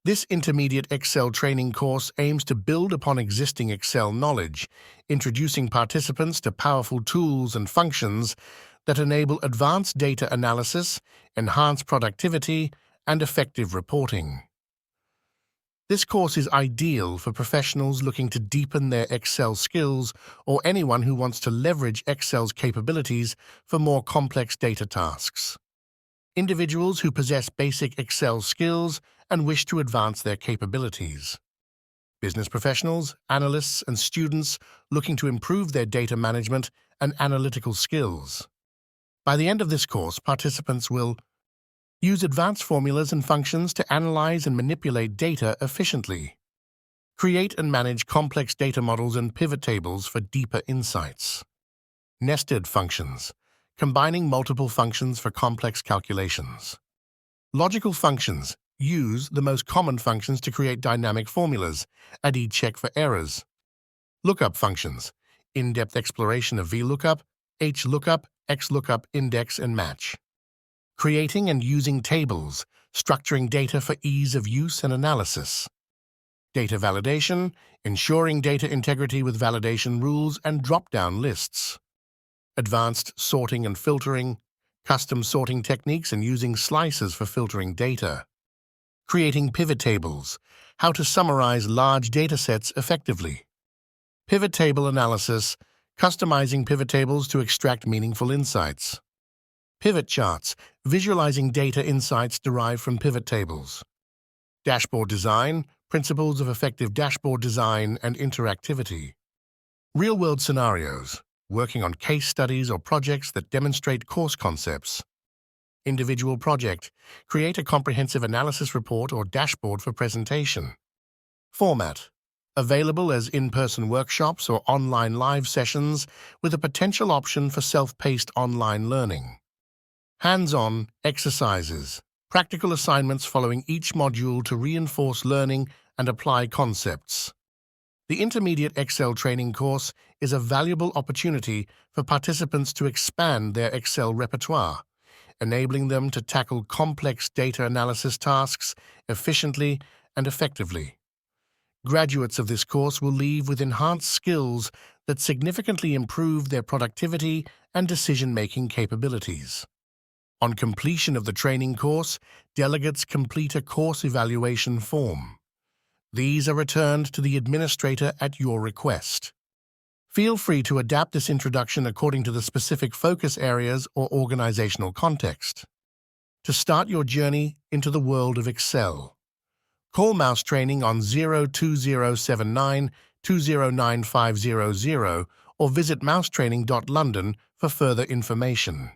This intermediate Excel training course aims to build upon existing Excel knowledge, introducing participants to powerful tools and functions that enable advanced data analysis, enhanced productivity, and effective reporting. This course is ideal for professionals looking to deepen their Excel skills or anyone who wants to leverage Excel's capabilities for more complex data tasks. Individuals who possess basic Excel skills and wish to advance their capabilities. Business professionals, analysts, and students looking to improve their data management and analytical skills. By the end of this course, participants will use advanced formulas and functions to analyze and manipulate data efficiently. Create and manage complex data models and pivot tables for deeper insights. Nested functions, combining multiple functions for complex calculations. Logical functions, use the most common functions to create dynamic formulas, and check for errors. Lookup functions, in-depth exploration of VLOOKUP, HLOOKUP, XLOOKUP, index, and match. Creating and using tables, structuring data for ease of use and analysis. Data validation, ensuring data integrity with validation rules and drop-down lists. Advanced sorting and filtering, custom sorting techniques and using slices for filtering data. Creating pivot tables, how to summarize large datasets effectively. Pivot table analysis, customizing pivot tables to extract meaningful insights. Pivot charts, visualizing data insights derived from pivot tables. Dashboard design, principles of effective dashboard design and interactivity. Real-world scenarios, working on case studies or projects that demonstrate course concepts. Individual project, create a comprehensive analysis report or dashboard for presentation. Format, available as in-person workshops or online live sessions with a potential option for self-paced online learning. Hands-on exercises, practical assignments following each module to reinforce learning and apply concepts. The Intermediate Excel Training course is a valuable opportunity for participants to expand their Excel repertoire, enabling them to tackle complex data analysis tasks efficiently and effectively. Graduates of this course will leave with enhanced skills that significantly improve their productivity and decision-making capabilities. On completion of the training course, delegates complete a course evaluation form. These are returned to the administrator at your request. Feel free to adapt this introduction according to the specific focus areas or organizational context. To start your journey into the world of Excel, call Mouse Training on 02079 209500 or visit mousetraining.london for further information.